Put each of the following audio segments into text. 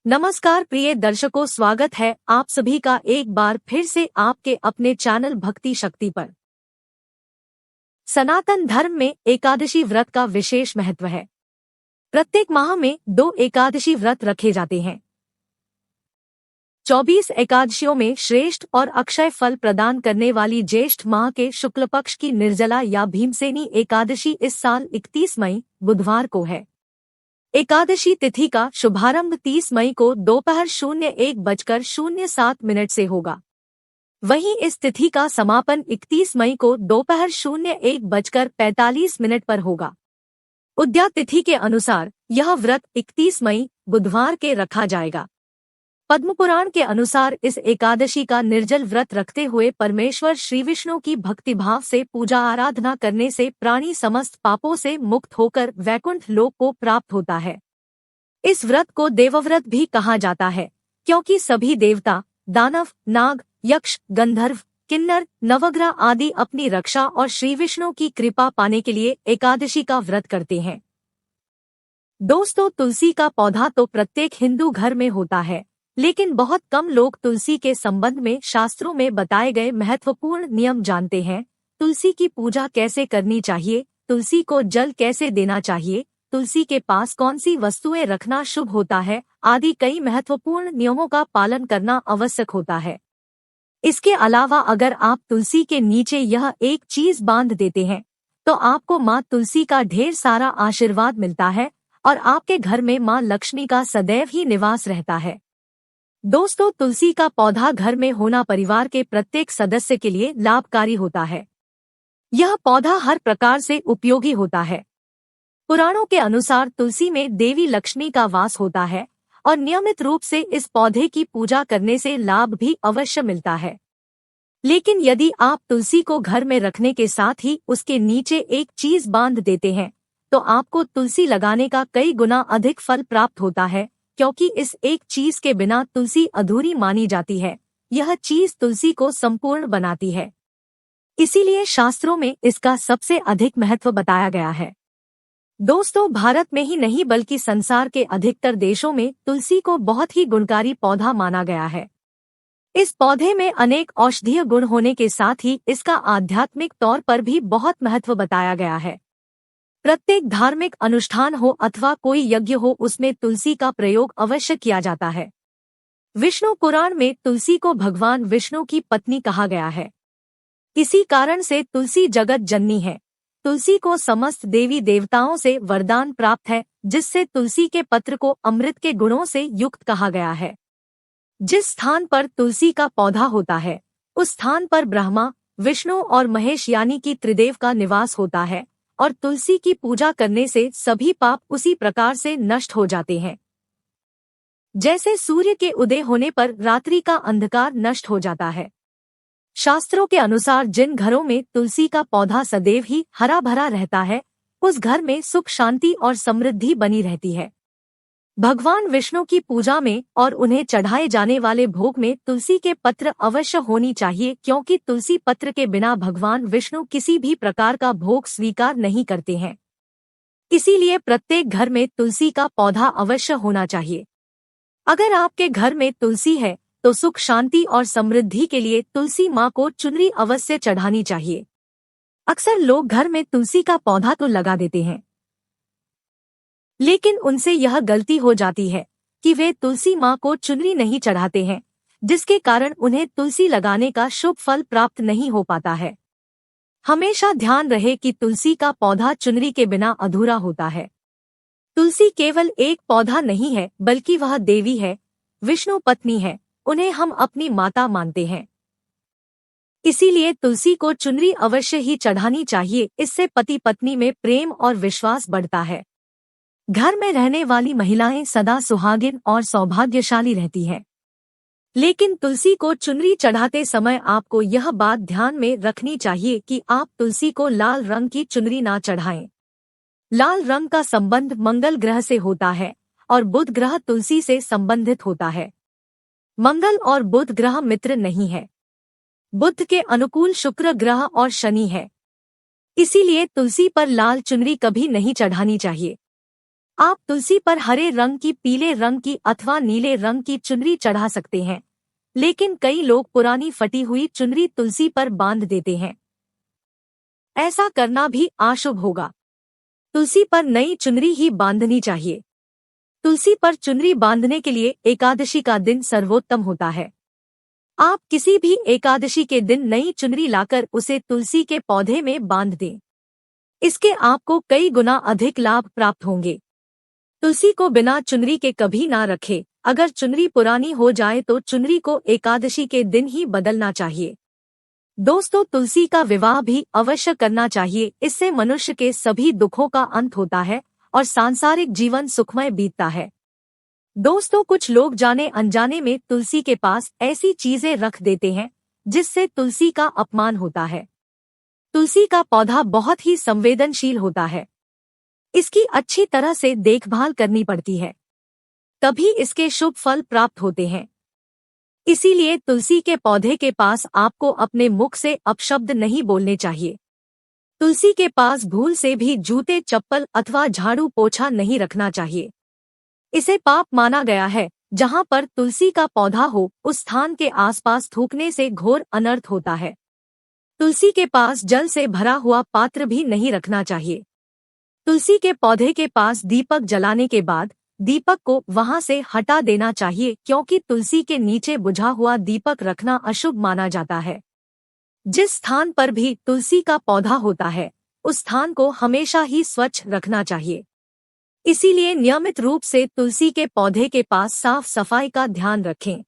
नमस्कार प्रिय दर्शकों, स्वागत है आप सभी का एक बार फिर से आपके अपने चैनल भक्ति शक्ति पर। सनातन धर्म में एकादशी व्रत का विशेष महत्व है। प्रत्येक माह में 2 एकादशी व्रत रखे जाते हैं। 24 एकादशियों में श्रेष्ठ और अक्षय फल प्रदान करने वाली ज्येष्ठ माह के शुक्ल पक्ष की निर्जला या भीमसेनी एकादशी इस साल 31 मई बुधवार को है। एकादशी तिथि का शुभारंभ 30 मई को दोपहर 01:07 से होगा। वहीं इस तिथि का समापन 31 मई को दोपहर 01:45 पर होगा। उद्या तिथि के अनुसार यह व्रत 31 मई बुधवार के रखा जाएगा। पद्मपुराण के अनुसार इस एकादशी का निर्जल व्रत रखते हुए परमेश्वर श्री विष्णु की भक्तिभाव से पूजा आराधना करने से प्राणी समस्त पापों से मुक्त होकर वैकुंठ लोक को प्राप्त होता है। इस व्रत को देवव्रत भी कहा जाता है, क्योंकि सभी देवता, दानव, नाग, यक्ष, गंधर्व, किन्नर, नवग्रह आदि अपनी रक्षा और श्री विष्णु की कृपा पाने के लिए एकादशी का व्रत करते हैं। दोस्तों, तुलसी का पौधा तो प्रत्येक हिंदू घर में होता है, लेकिन बहुत कम लोग तुलसी के संबंध में शास्त्रों में बताए गए महत्वपूर्ण नियम जानते हैं। तुलसी की पूजा कैसे करनी चाहिए, तुलसी को जल कैसे देना चाहिए, तुलसी के पास कौन सी वस्तुएं रखना शुभ होता है आदि कई महत्वपूर्ण नियमों का पालन करना आवश्यक होता है। इसके अलावा अगर आप तुलसी के नीचे यह एक चीज बांध देते हैं तो आपको माँ तुलसी का ढेर सारा आशीर्वाद मिलता है और आपके घर में माँ लक्ष्मी का सदैव ही निवास रहता है। दोस्तों, तुलसी का पौधा घर में होना परिवार के प्रत्येक सदस्य के लिए लाभकारी होता है। यह पौधा हर प्रकार से उपयोगी होता है। पुराणों के अनुसार तुलसी में देवी लक्ष्मी का वास होता है और नियमित रूप से इस पौधे की पूजा करने से लाभ भी अवश्य मिलता है। लेकिन यदि आप तुलसी को घर में रखने के साथ ही उसके नीचे एक चीज बांध देते हैं तो आपको तुलसी लगाने का कई गुना अधिक फल प्राप्त होता है, क्योंकि इस एक चीज के बिना तुलसी अधूरी मानी जाती है। यह चीज तुलसी को संपूर्ण बनाती है। इसीलिए शास्त्रों में इसका सबसे अधिक महत्व बताया गया है। दोस्तों, भारत में ही नहीं बल्कि संसार के अधिकतर देशों में तुलसी को बहुत ही गुणकारी पौधा माना गया है। इस पौधे में अनेक औषधीय गुण होने के साथ ही इसका आध्यात्मिक तौर पर भी बहुत महत्व बताया गया है। प्रत्येक धार्मिक अनुष्ठान हो अथवा कोई यज्ञ हो, उसमें तुलसी का प्रयोग अवश्य किया जाता है। विष्णु पुराण में तुलसी को भगवान विष्णु की पत्नी कहा गया है। इसी कारण से तुलसी जगत जननी है। तुलसी को समस्त देवी देवताओं से वरदान प्राप्त है, जिससे तुलसी के पत्र को अमृत के गुणों से युक्त कहा गया है। जिस स्थान पर तुलसी का पौधा होता है उस स्थान पर ब्रह्मा, विष्णु और महेश यानी कि त्रिदेव का निवास होता है और तुलसी की पूजा करने से सभी पाप उसी प्रकार से नष्ट हो जाते हैं। जैसे सूर्य के उदय होने पर रात्रि का अंधकार नष्ट हो जाता है। शास्त्रों के अनुसार जिन घरों में तुलसी का पौधा सदैव ही हरा भरा रहता है, उस घर में सुख, शांति और समृद्धि बनी रहती है। भगवान विष्णु की पूजा में और उन्हें चढ़ाए जाने वाले भोग में तुलसी के पत्र अवश्य होनी चाहिए, क्योंकि तुलसी पत्र के बिना भगवान विष्णु किसी भी प्रकार का भोग स्वीकार नहीं करते हैं। इसीलिए प्रत्येक घर में तुलसी का पौधा अवश्य होना चाहिए। अगर आपके घर में तुलसी है तो सुख, शांति और समृद्धि के लिए तुलसी माँ को चुनरी अवश्य चढ़ानी चाहिए। अक्सर लोग घर में तुलसी का पौधा तो लगा देते हैं, लेकिन उनसे यह गलती हो जाती है कि वे तुलसी माँ को चुनरी नहीं चढ़ाते हैं, जिसके कारण उन्हें तुलसी लगाने का शुभ फल प्राप्त नहीं हो पाता है। हमेशा ध्यान रहे कि तुलसी का पौधा चुनरी के बिना अधूरा होता है। तुलसी केवल एक पौधा नहीं है, बल्कि वह देवी है, विष्णु पत्नी है। उन्हें हम अपनी माता मानते हैं। इसीलिए तुलसी को चुनरी अवश्य ही चढ़ानी चाहिए। इससे पति पत्नी में प्रेम और विश्वास बढ़ता है। घर में रहने वाली महिलाएं सदा सुहागिन और सौभाग्यशाली रहती हैं। लेकिन तुलसी को चुनरी चढ़ाते समय आपको यह बात ध्यान में रखनी चाहिए कि आप तुलसी को लाल रंग की चुनरी ना चढ़ाएं। लाल रंग का संबंध मंगल ग्रह से होता है और बुध ग्रह तुलसी से संबंधित होता है। मंगल और बुध ग्रह मित्र नहीं है। बुध के अनुकूल शुक्र ग्रह और शनि है। इसीलिए तुलसी पर लाल चुनरी कभी नहीं चढ़ानी चाहिए। आप तुलसी पर हरे रंग की, पीले रंग की अथवा नीले रंग की चुनरी चढ़ा सकते हैं, लेकिन कई लोग पुरानी फटी हुई चुनरी तुलसी पर बांध देते हैं। ऐसा करना भी अशुभ होगा। तुलसी पर नई चुनरी ही बांधनी चाहिए। तुलसी पर चुनरी बांधने के लिए एकादशी का दिन सर्वोत्तम होता है। आप किसी भी एकादशी के दिन नई चुनरी लाकर उसे तुलसी के पौधे में बांध दें। इसके आपको कई गुना अधिक लाभ प्राप्त होंगे। तुलसी को बिना चुनरी के कभी ना रखें। अगर चुनरी पुरानी हो जाए तो चुनरी को एकादशी के दिन ही बदलना चाहिए। दोस्तों, तुलसी का विवाह भी अवश्य करना चाहिए। इससे मनुष्य के सभी दुखों का अंत होता है और सांसारिक जीवन सुखमय बीतता है। दोस्तों, कुछ लोग जाने अनजाने में तुलसी के पास ऐसी चीजें रख देते हैं जिससे तुलसी का अपमान होता है। तुलसी का पौधा बहुत ही संवेदनशील होता है। इसकी अच्छी तरह से देखभाल करनी पड़ती है, तभी इसके शुभ फल प्राप्त होते हैं। इसीलिए तुलसी के पौधे के पास आपको अपने मुख से अपशब्द नहीं बोलने चाहिए। तुलसी के पास भूल से भी जूते, चप्पल अथवा झाड़ू पोछा नहीं रखना चाहिए। इसे पाप माना गया है। जहाँ पर तुलसी का पौधा हो उस स्थान के आसपास थूकने से घोर अनर्थ होता है। तुलसी के पास जल से भरा हुआ पात्र भी नहीं रखना चाहिए। तुलसी के पौधे के पास दीपक जलाने के बाद दीपक को वहां से हटा देना चाहिए, क्योंकि तुलसी के नीचे बुझा हुआ दीपक रखना अशुभ माना जाता है। जिस स्थान पर भी तुलसी का पौधा होता है उस स्थान को हमेशा ही स्वच्छ रखना चाहिए। इसीलिए नियमित रूप से तुलसी के पौधे के पास साफ सफाई का ध्यान रखें।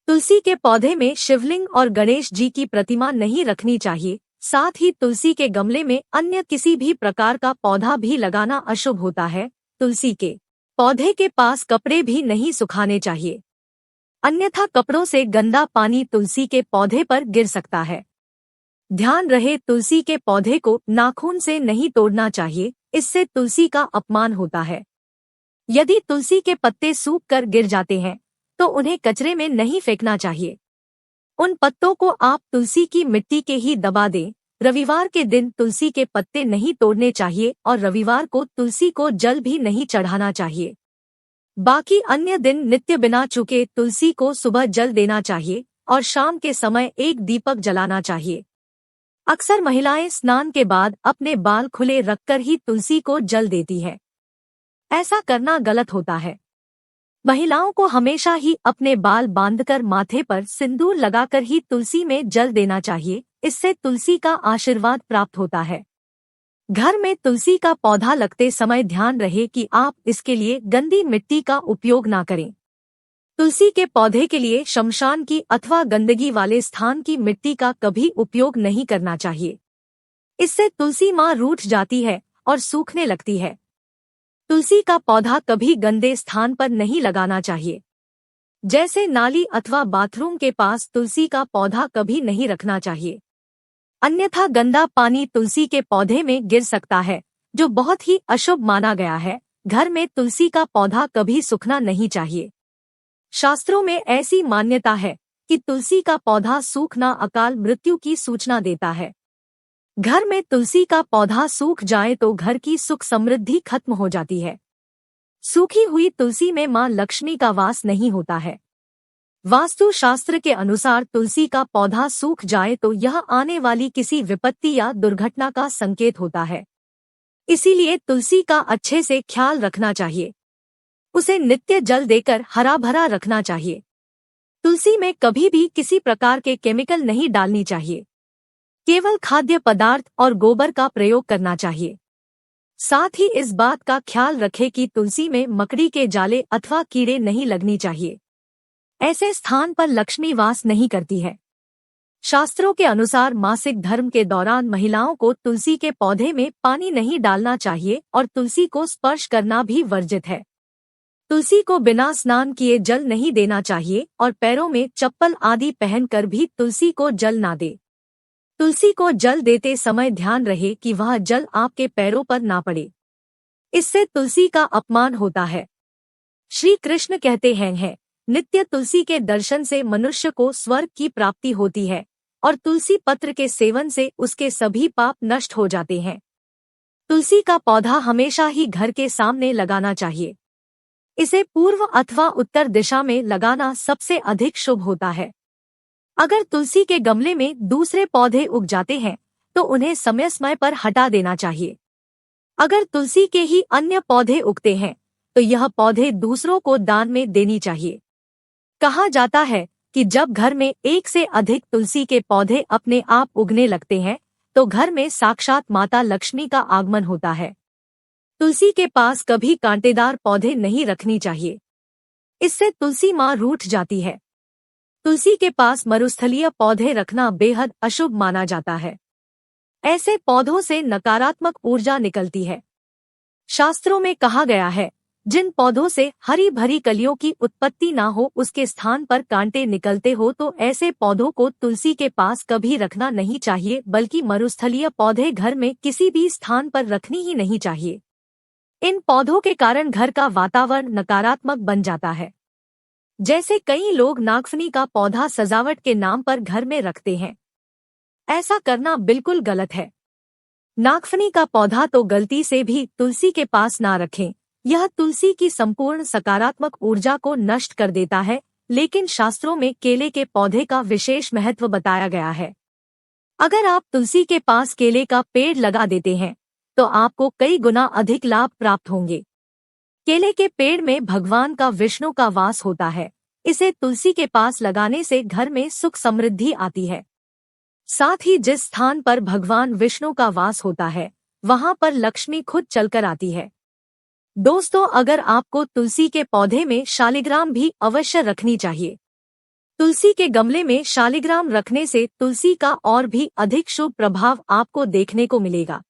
तुलसी के पौधे में शिवलिंग और गणेश जी की प्रतिमा नहीं रखनी चाहिए। साथ ही तुलसी के गमले में अन्य किसी भी प्रकार का पौधा भी लगाना अशुभ होता है। तुलसी के पौधे के पास कपड़े भी नहीं सुखाने चाहिए, अन्यथा कपड़ों से गंदा पानी तुलसी के पौधे पर गिर सकता है। ध्यान रहे, तुलसी के पौधे को नाखून से नहीं तोड़ना चाहिए, इससे तुलसी का अपमान होता है। यदि तुलसी के पत्ते सूख कर गिर जाते हैं तो उन्हें कचरे में नहीं फेंकना चाहिए। उन पत्तों को आप तुलसी की मिट्टी के ही दबा दें। रविवार के दिन तुलसी के पत्ते नहीं तोड़ने चाहिए और रविवार को तुलसी को जल भी नहीं चढ़ाना चाहिए। बाकी अन्य दिन नित्य बिना चूके तुलसी को सुबह जल देना चाहिए और शाम के समय एक दीपक जलाना चाहिए। अक्सर महिलाएं स्नान के बाद अपने बाल खुले रखकर ही तुलसी को जल देती है। ऐसा करना गलत होता है। महिलाओं को हमेशा ही अपने बाल बांधकर माथे पर सिंदूर लगाकर ही तुलसी में जल देना चाहिए। इससे तुलसी का आशीर्वाद प्राप्त होता है। घर में तुलसी का पौधा लगते समय ध्यान रहे कि आप इसके लिए गंदी मिट्टी का उपयोग ना करें। तुलसी के पौधे के लिए शमशान की अथवा गंदगी वाले स्थान की मिट्टी का कभी उपयोग नहीं करना चाहिए। इससे तुलसी माँ रूठ जाती है और सूखने लगती है। तुलसी का पौधा कभी गंदे स्थान पर नहीं लगाना चाहिए, जैसे नाली अथवा बाथरूम के पास तुलसी का पौधा कभी नहीं रखना चाहिए, अन्यथा गंदा पानी तुलसी के पौधे में गिर सकता है, जो बहुत ही अशुभ माना गया है। घर में तुलसी का पौधा कभी सूखना नहीं चाहिए। शास्त्रों में ऐसी मान्यता है कि तुलसी का पौधा सूखना अकाल मृत्यु की सूचना देता है। घर में तुलसी का पौधा सूख जाए तो घर की सुख समृद्धि खत्म हो जाती है। सूखी हुई तुलसी में मां लक्ष्मी का वास नहीं होता है। वास्तु शास्त्र के अनुसार तुलसी का पौधा सूख जाए तो यह आने वाली किसी विपत्ति या दुर्घटना का संकेत होता है। इसीलिए तुलसी का अच्छे से ख्याल रखना चाहिए। उसे नित्य जल देकर हरा भरा रखना चाहिए। तुलसी में कभी भी किसी प्रकार के केमिकल नहीं डालनी चाहिए। केवल खाद्य पदार्थ और गोबर का प्रयोग करना चाहिए। साथ ही इस बात का ख्याल रखें कि तुलसी में मकड़ी के जाले अथवा कीड़े नहीं लगनी चाहिए। ऐसे स्थान पर लक्ष्मी वास नहीं करती है। शास्त्रों के अनुसार मासिक धर्म के दौरान महिलाओं को तुलसी के पौधे में पानी नहीं डालना चाहिए और तुलसी को स्पर्श करना भी वर्जित है। तुलसी को बिना स्नान किए जल नहीं देना चाहिए और पैरों में चप्पल आदि पहनकर भी तुलसी को जल ना दे। तुलसी को जल देते समय ध्यान रहे कि वह जल आपके पैरों पर ना पड़े, इससे तुलसी का अपमान होता है। श्री कृष्ण कहते हैं, नित्य तुलसी के दर्शन से मनुष्य को स्वर्ग की प्राप्ति होती है और तुलसी पत्र के सेवन से उसके सभी पाप नष्ट हो जाते हैं। तुलसी का पौधा हमेशा ही घर के सामने लगाना चाहिए। इसे पूर्व अथवा उत्तर दिशा में लगाना सबसे अधिक शुभ होता है। अगर तुलसी के गमले में दूसरे पौधे उग जाते हैं तो उन्हें समय समय पर हटा देना चाहिए। अगर तुलसी के ही अन्य पौधे उगते हैं तो यह पौधे दूसरों को दान में देनी चाहिए। कहा जाता है कि जब घर में एक से अधिक तुलसी के पौधे अपने आप उगने लगते हैं तो घर में साक्षात माता लक्ष्मी का आगमन होता है। तुलसी के पास कभी कांटेदार पौधे नहीं रखनी चाहिए, इससे तुलसी माँ रूठ जाती है। तुलसी के पास मरुस्थलीय पौधे रखना बेहद अशुभ माना जाता है। ऐसे पौधों से नकारात्मक ऊर्जा निकलती है। शास्त्रों में कहा गया है, जिन पौधों से हरी भरी कलियों की उत्पत्ति ना हो उसके स्थान पर कांटे निकलते हो तो ऐसे पौधों को तुलसी के पास कभी रखना नहीं चाहिए, बल्कि मरुस्थलीय पौधे घर में किसी भी स्थान पर रखनी ही नहीं चाहिए। इन पौधों के कारण घर का वातावरण नकारात्मक बन जाता है। जैसे कई लोग नागफनी का पौधा सजावट के नाम पर घर में रखते हैं। ऐसा करना बिल्कुल गलत है। नागफनी का पौधा तो गलती से भी तुलसी के पास ना रखें। यह तुलसी की संपूर्ण सकारात्मक ऊर्जा को नष्ट कर देता है। लेकिन शास्त्रों में केले के पौधे का विशेष महत्व बताया गया है। अगर आप तुलसी के पास केले का पेड़ लगा देते हैं तो आपको कई गुना अधिक लाभ प्राप्त होंगे। केले के पेड़ में भगवान का विष्णु का वास होता है। इसे तुलसी के पास लगाने से घर में सुख समृद्धि आती है। साथ ही जिस स्थान पर भगवान विष्णु का वास होता है वहां पर लक्ष्मी खुद चलकर आती है। दोस्तों, अगर आपको तुलसी के पौधे में शालिग्राम भी अवश्य रखनी चाहिए। तुलसी के गमले में शालिग्राम रखने से तुलसी का और भी अधिक शुभ प्रभाव आपको देखने को मिलेगा।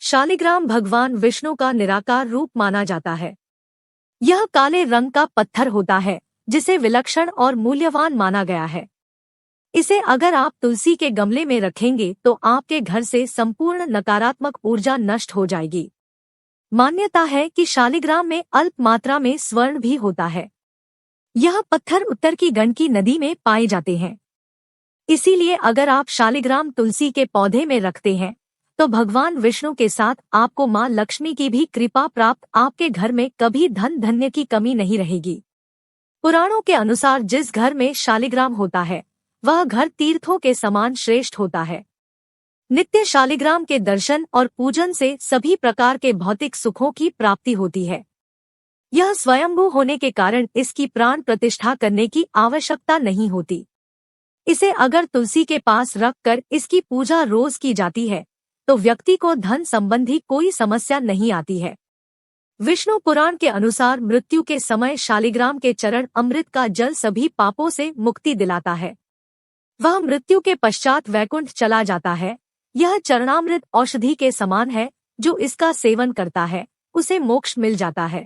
शालिग्राम भगवान विष्णु का निराकार रूप माना जाता है। यह काले रंग का पत्थर होता है जिसे विलक्षण और मूल्यवान माना गया है। इसे अगर आप तुलसी के गमले में रखेंगे तो आपके घर से संपूर्ण नकारात्मक ऊर्जा नष्ट हो जाएगी। मान्यता है कि शालिग्राम में अल्प मात्रा में स्वर्ण भी होता है। यह पत्थर उत्तर की गंडकी नदी में पाए जाते हैं। इसीलिए अगर आप शालिग्राम तुलसी के पौधे में रखते हैं तो भगवान विष्णु के साथ आपको मां लक्ष्मी की भी कृपा प्राप्त। आपके घर में कभी धन धान्य की कमी नहीं रहेगी। पुराणों के अनुसार जिस घर में शालिग्राम होता है वह घर तीर्थों के समान श्रेष्ठ होता है। नित्य शालिग्राम के दर्शन और पूजन से सभी प्रकार के भौतिक सुखों की प्राप्ति होती है। यह स्वयंभू होने के कारण इसकी प्राण प्रतिष्ठा करने की आवश्यकता नहीं होती। इसे अगर तुलसी के पास रखकर इसकी पूजा रोज की जाती है तो व्यक्ति को धन संबंधी कोई समस्या नहीं आती है। विष्णु पुराण के अनुसार मृत्यु के समय शालिग्राम के चरण अमृत का जल सभी पापों से मुक्ति दिलाता है। वह मृत्यु के पश्चात वैकुंठ चला जाता है। यह चरणामृत औषधि के समान है। जो इसका सेवन करता है उसे मोक्ष मिल जाता है।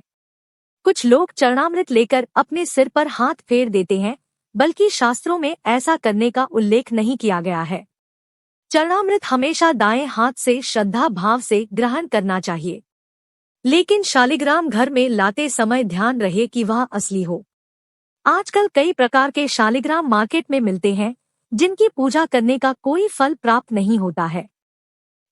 कुछ लोग चरणामृत लेकर अपने सिर पर हाथ फेर देते हैं, बल्कि शास्त्रों में ऐसा करने का उल्लेख नहीं किया गया है। चरणामृत हमेशा दाएं हाथ से श्रद्धा भाव से ग्रहण करना चाहिए। लेकिन शालिग्राम घर में लाते समय ध्यान रहे कि वह असली हो। आजकल कई प्रकार के शालिग्राम मार्केट में मिलते हैं जिनकी पूजा करने का कोई फल प्राप्त नहीं होता है।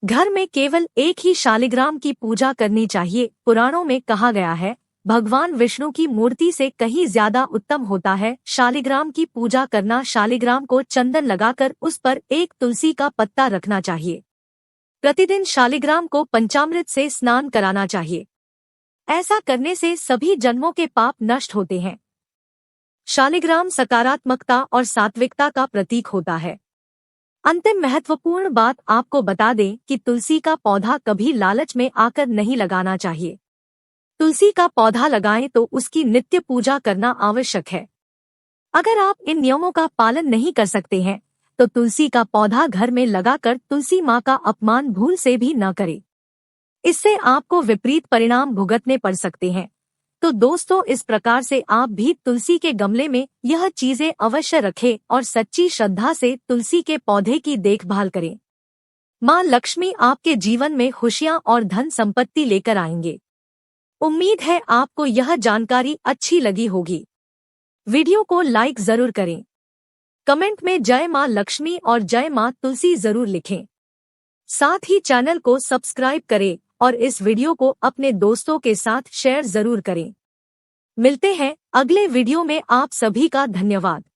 घर में केवल एक ही शालिग्राम की पूजा करनी चाहिए। पुराणों में कहा गया है, भगवान विष्णु की मूर्ति से कहीं ज्यादा उत्तम होता है शालिग्राम की पूजा करना। शालिग्राम को चंदन लगाकर उस पर एक तुलसी का पत्ता रखना चाहिए। प्रतिदिन शालिग्राम को पंचामृत से स्नान कराना चाहिए। ऐसा करने से सभी जन्मों के पाप नष्ट होते हैं। शालिग्राम सकारात्मकता और सात्विकता का प्रतीक होता है। अंतिम महत्वपूर्ण बात आपको बता दें कि तुलसी का पौधा कभी लालच में आकर नहीं लगाना चाहिए। तुलसी का पौधा लगाएं तो उसकी नित्य पूजा करना आवश्यक है। अगर आप इन नियमों का पालन नहीं कर सकते हैं तो तुलसी का पौधा घर में लगाकर तुलसी माँ का अपमान भूल से भी न करें। इससे आपको विपरीत परिणाम भुगतने पड़ सकते हैं। तो दोस्तों, इस प्रकार से आप भी तुलसी के गमले में यह चीजें अवश्य रखें और सच्ची श्रद्धा से तुलसी के पौधे की देखभाल करें। माँ लक्ष्मी आपके जीवन में खुशियाँ और धन संपत्ति लेकर आएंगे। उम्मीद है आपको यह जानकारी अच्छी लगी होगी। वीडियो को लाइक जरूर करें। कमेंट में जय माँ लक्ष्मी और जय माँ तुलसी जरूर लिखें। साथ ही चैनल को सब्सक्राइब करें और इस वीडियो को अपने दोस्तों के साथ शेयर जरूर करें। मिलते हैं अगले वीडियो में। आप सभी का धन्यवाद।